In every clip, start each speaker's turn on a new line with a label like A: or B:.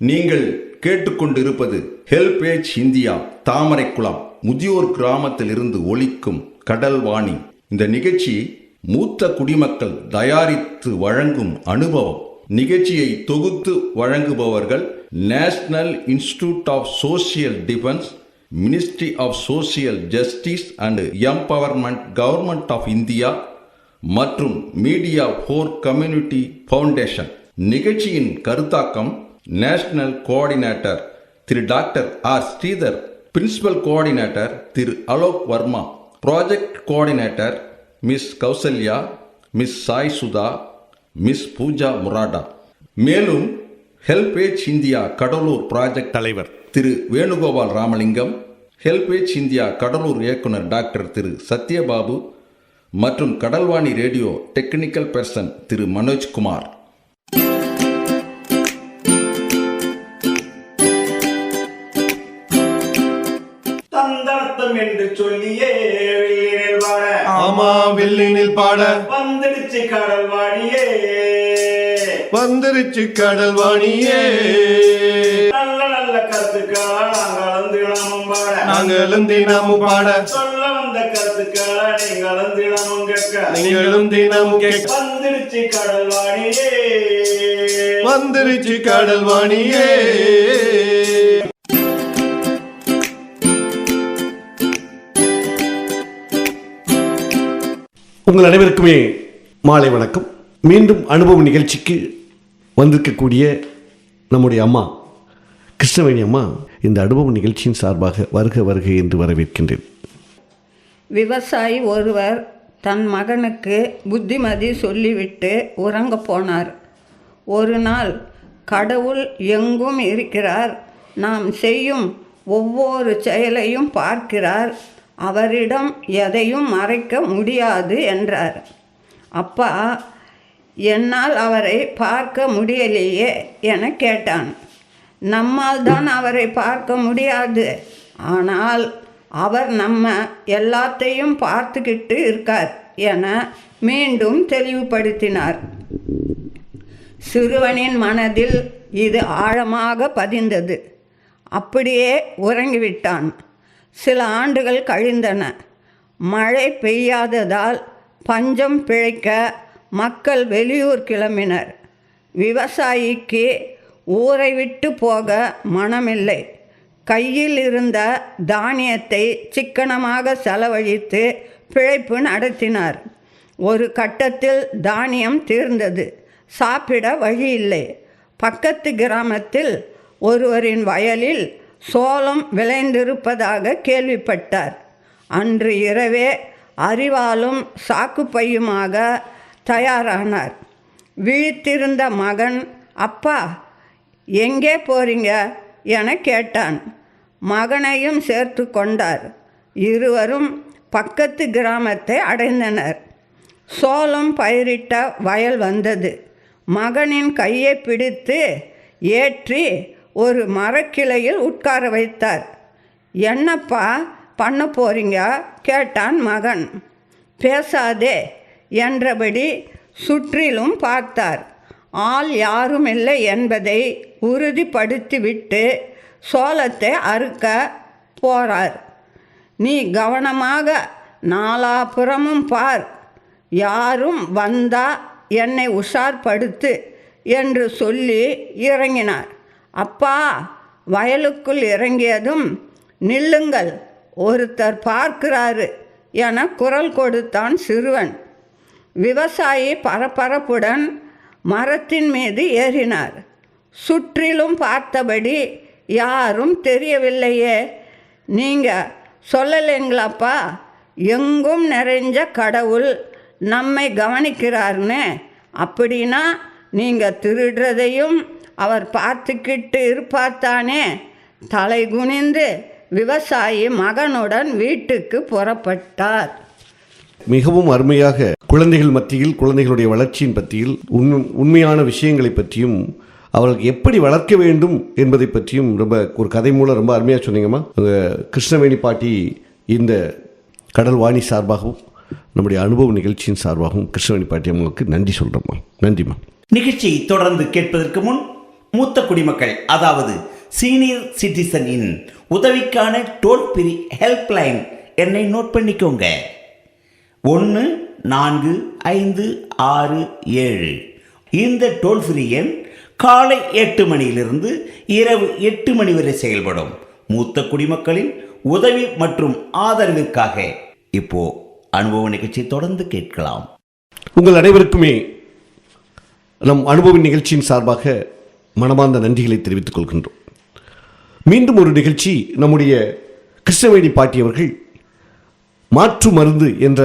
A: நீங்கள் கேட்டுக்கொண்டிருப்பது HelpAge India Thamaraikulam முதியோர் கிராமத்தில் இருந்து ஒலிக்கும் கடல்வாணி. இந்த நிகழ்ச்சி மூத்த குடிமக்கள் தயாரித்து வழங்கும் அனுபவம். நிகழ்ச்சியை தொகுத்து வழங்குபவர்கள் national institute of social defence, ministry of social justice and empowerment, government of India மற்றும் மீடியா ஃபார் கம்யூனிட்டி ஃபவுண்டேஷன். நிகழ்ச்சியின் கருத்தாக்கம் நேஷனல் கோஆர்டினேட்டர் திரு doctor R Sridhar, principal coordinator திரு Alok Verma, project coordinator miss Kausalya, miss Sai Sudha, miss Pooja Murada. மேலும் ஹெல்பேஜ் இந்தியா கடலூர் ப்ராஜெக்ட் தலைவர் திரு Venugopal Ramalingam, HelpAge India Cuddalore இயக்குனர் doctor திரு சத்யபாபு மற்றும் கடல்வாணி ரேடியோ டெக்னிக்கல் பர்சன் திரு மனோஜ்குமார்.
B: தந்தர்த்தம் என்று சொல்லியே வில்லினில் பாட,
C: ஆமா வில்லினில் பாட
B: வந்துடுச்சு கடல்வாணியே,
C: வந்துருச்சு கடல்வாணியே.
B: நல்ல நல்ல கருத்துக்களா நாங்களும் தினமும் பாட,
C: நாங்களும் தினமும் பாட,
B: சொல்ல வந்த கருத்துக்களா நீங்களும் தினமும் கேட்க,
C: நீங்களும் தினமும் கேட்க.
B: வந்துடுச்சு கடல்வாணியே,
C: வந்துருச்சு கடல்வாணியே. உங்கள் அனைவருக்குமே மாலை வணக்கம். மீண்டும் அனுபவ நிகழ்ச்சிக்கு வந்திருக்கக்கூடிய நம்முடைய அம்மா கிருஷ்ணவேணி அம்மா, இந்த அனுபவ நிகழ்ச்சியின் சார்பாக வருக வருக என்று வரவேற்கின்றேன்.
D: விவசாயி ஒருவர் தன் மகனுக்கு புத்திமதி சொல்லிவிட்டு உறங்க போனார். ஒரு நாள், கடவுள் எங்கும் இருக்கிறார், நாம் செய்யும் ஒவ்வொரு செயலையும் பார்க்கிறார், அவரிடம் எதையும் மறைக்க முடியாது என்றார். அப்பா, என்னால் அவரை பார்க்க முடியலையே என கேட்டான். நம்மால் தான் அவரை பார்க்க முடியாது, ஆனால் அவர் நம்ம எல்லாத்தையும் பார்த்துக்கிட்டு இருக்கார் என மீண்டும் தெளிவுபடுத்தினார். சிறுவனின் மனதில் இது ஆழமாக பதிந்தது. அப்படியே உறங்கிவிட்டான். சில ஆண்டுகள் கழிந்தன. மழை பெய்யாததால் பஞ்சம் பிழைக்க மக்கள் வெளியூர் கிளம்பினர். விவசாயிக்கு ஊரை விட்டு போக மனமில்லை. கையில் இருந்த தானியத்தை சிக்கனமாக செலவழித்து பிழைப்பு நடத்தினார். ஒரு கட்டத்தில் தானியம் தீர்ந்தது. சாப்பிட வழி இல்லை. பக்கத்து கிராமத்தில் ஒருவரின் வயலில் சோளம் விளைந்திருப்பதாக கேள்விப்பட்டார். அன்று இரவே அரிவாளும் சாக்குப்பையுமாக தயாரானார். விழித்திருந்த மகன், அப்பா எங்கே போறீங்க என கேட்டான். மகனையும் சேர்த்து கொண்டார். இருவரும் பக்கத்து கிராமத்தை அடைந்தனர். சோளம் பயிரிட்ட வயல் வந்தது. மகனின் கையை பிடித்து ஏற்றி ஒரு மரக்கிளையில் உட்கார வைத்தார். என்னப்பா பண்ண போறீங்க கேட்டான் மகன். பேசாதே என்றபடி சுற்றிலும் பார்த்தார். ஆள் யாரும் இல்லை என்பதை உறுதிப்படுத்திவிட்டு சோளத்தை அறுக்க போறார். நீ கவனமாக நாலாபுறமும் பார், யாரும் வந்தா என்னை உஷார்படுத்து என்று சொல்லி இறங்கினார். அப்பா வயலுக்குள் இறங்கியதும், நில்லுங்கள், ஒருத்தர் பார்க்கிறாரு என குரல் கொடுத்தான் சிறுவன். விவசாயி பரபரப்புடன் மரத்தின் மீது ஏறினார். சுற்றிலும் பார்த்தபடி யாரும் தெரியவில்லையே. நீங்கள் சொல்லலைங்களாப்பா, எங்கும் நிறைஞ்ச கடவுள் நம்மை கவனிக்கிறார்னு. அப்படின்னா நீங்கள் திருடுறதையும் அவர் பார்த்துக்கிட்டு இருப்பார்த்தானே. தலை குனிந்து விவசாயி மகனுடன் வீட்டுக்கு புறப்பட்டார்.
C: மிகவும் அருமையாக குழந்தைகள் மத்தியில், குழந்தைகளுடைய வளர்ச்சியின் பற்றியில், உண்மையான விஷயங்களை பற்றியும், அவர்களுக்கு எப்படி வளர்க்க வேண்டும் என்பதை பற்றியும் ரொம்ப ஒரு கதை மூலம் ரொம்ப அருமையாக சொன்னீங்கம்மா. கிருஷ்ணவேணி பாட்டி இந்த கடல்வாணி சார்பாகவும் நம்முடைய அனுபவ நிகழ்ச்சியின் சார்பாகவும் கிருஷ்ணவேணி பாட்டி அம்மாவுக்கு நன்றி சொல்கிறோம்மா. நன்றிம்மா.
B: நிகழ்ச்சியை தொடர்ந்து கேட்பதற்கு முன்
E: மூத்த குடிமக்கள் அதாவது சீனியர் சிட்டிசனின் உதவிக்கான டோல் ஃப்ரீ ஹெல்ப்லைன் எண்ணை நோட் பண்ணிக்கோங்க. 145667. இந்த டோல் ஃப்ரீ எண் காலை 8 மணியிலிருந்து இரவு 8 மணி வரை செயல்படும். மூத்த குடிமக்களின் உதவி மற்றும் ஆதரவிற்காக இப்போ அனுபவ நிகழ்ச்சி தொடர்ந்து கேட்கலாம்.
C: உங்கள் அனைவருக்குமே நம் அனுபவ நிகழ்ச்சியின் சார்பாக மனமார்ந்த நன்றிகளை தெரிவித்துக் கொள்கின்றோம். மீண்டும் ஒரு நிகழ்ச்சி. நம்முடைய கிருஷ்ணவேணி பாட்டி அவர்கள் மாற்று மருந்து என்ற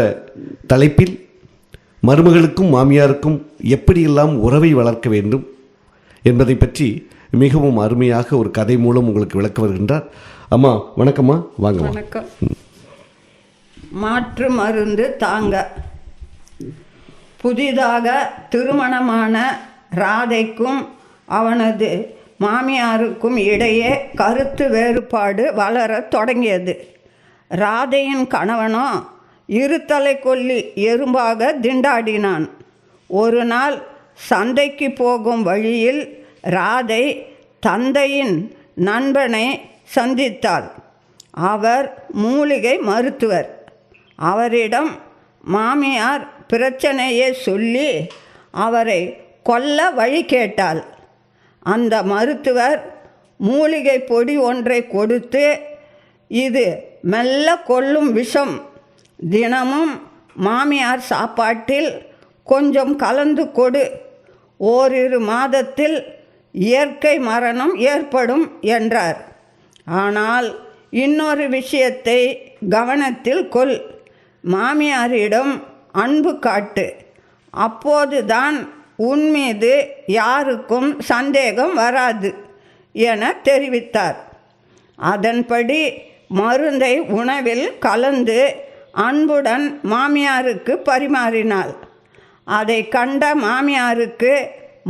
C: தலைப்பில் மருமகளுக்கும் மாமியாருக்கும் எப்படியெல்லாம் உறவை வளர்க்க வேண்டும் என்பதை பற்றி மிகவும் அருமையாக ஒரு கதை மூலம் உங்களுக்கு விளக்க வருகின்றார். அம்மா வணக்கம்மா, வாங்கம்மா.
D: வணக்கம். மாற்று மருந்து தாங்க. புதிதாக திருமணமான ராதைக்கும் அவனது மாமியாருக்கும் இடையே கருத்து வேறுபாடு வளரத் தொடங்கியது. ராதையின் கணவனோ இருத்தலை கொல்லி எறும்பாக திண்டாடினான். ஒரு நாள் சந்தைக்கு போகும் வழியில் ராதை தந்தையின் நண்பனை சந்தித்தாள். அவர் மூலிகை மருத்துவர். அவரிடம் மாமியார் பிரச்சனையை சொல்லி அவரை கொல்ல வழி கேட்டாள். அந்த மருத்துவர் மூலிகை பொடி ஒன்றை கொடுத்து, இது மெல்ல கொல்லும் விஷம், தினமும் மாமியார் சாப்பாட்டில் கொஞ்சம் கலந்து கொடு, ஓரிரு மாதத்தில் இயற்கை மரணம் ஏற்படும் என்றார். ஆனால் இன்னொரு விஷயத்தை கவனத்தில் கொள், மாமியாரிடம் அன்பு காட்டு, அப்போதுதான் உன் மீது யாருக்கும் சந்தேகம் வராது என தெரிவித்தார். அதன்படி மருந்தை உணவில் கலந்து அன்புடன் மாமியாருக்கு பரிமாறினாள். அதை கண்ட மாமியாருக்கு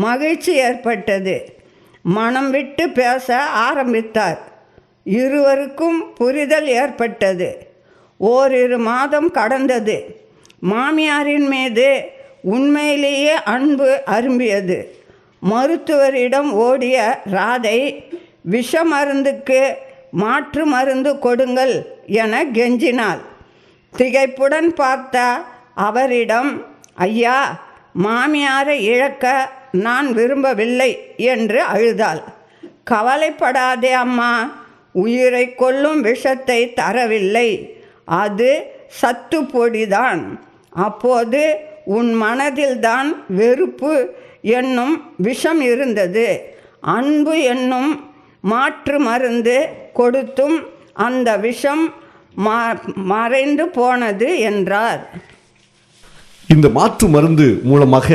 D: மகிழ்ச்சி ஏற்பட்டது. மனம் விட்டு பேச ஆரம்பித்தார். இருவருக்கும் புரிதல் ஏற்பட்டது. ஓரிரு மாதம் கடந்தது. மாமியாரின் மீது உண்மையிலேயே அன்பு அரும்பியது. மருத்துவரிடம் ஓடிய ராதை விஷ மருந்துக்கு மாற்று மருந்து கொடுங்கள் என கெஞ்சினாள். திகைப்புடன் பார்த்த அவரிடம், ஐயா, மாமியாரை இழக்க நான் விரும்பவில்லை என்று அழுதாள். கவலைப்படாதே அம்மா, உயிரை கொல்லும் விஷத்தை தரவில்லை, அது சத்து பொடிதான். அப்போது உன் மனதில்தான் வெறுப்பு என்னும் விஷம் இருந்தது. அன்பு என்னும் மாற்று மருந்து கொடுத்தும் அந்த விஷம் மறைந்து போனது என்றார்.
C: இந்த மாற்று மருந்து மூலமாக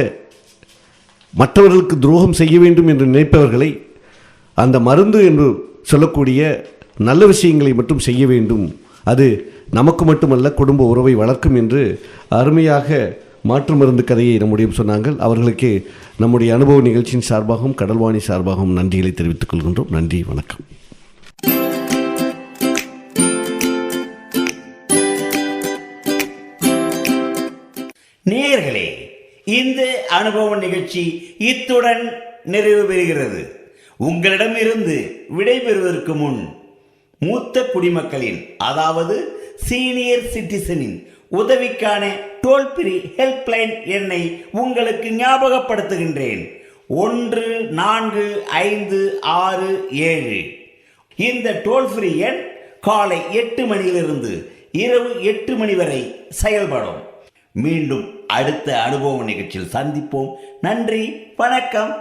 C: மற்றவர்களுக்கு துரோகம் செய்ய வேண்டும் என்று நினைப்பவர்களை அந்த மருந்து என்று சொல்லக்கூடிய நல்ல விஷயங்களை மட்டும் செய்ய வேண்டும், அது நமக்கு மட்டுமல்ல குடும்ப உறவை வளர்க்கும் என்று அருமையாக மாற்று மருந்து கதையை நம்முடைய சொன்னாங்கள். அவர்களுக்கு நம்முடைய அனுபவ நிகழ்ச்சியின் சார்பாகவும் கடல்வாணி சார்பாகவும் நன்றிகளை தெரிவித்துக் கொள்கின்றோம். நன்றி, வணக்கம்.
E: நேயர்களே, இந்த அனுபவ நிகழ்ச்சி இத்துடன் நிறைவு பெறுகிறது. உங்களிடமிருந்து விடைபெறுவதற்கு முன் மூத்த குடிமக்களின் அதாவது சீனியர் சிட்டிசனின் உதவிக்கான டோல் ஃப்ரீ ஹெல்ப்லைன் எண்ணை உங்களுக்கு ஞாபகப்படுத்துகின்றேன். 145667. இந்த டோல் ஃப்ரீ எண் காலை 8 மணியிலிருந்து இரவு 8 மணி வரை செயல்படும். மீண்டும் அடுத்த அனுபவ நிகழ்ச்சியில் சந்திப்போம். நன்றி, வணக்கம்.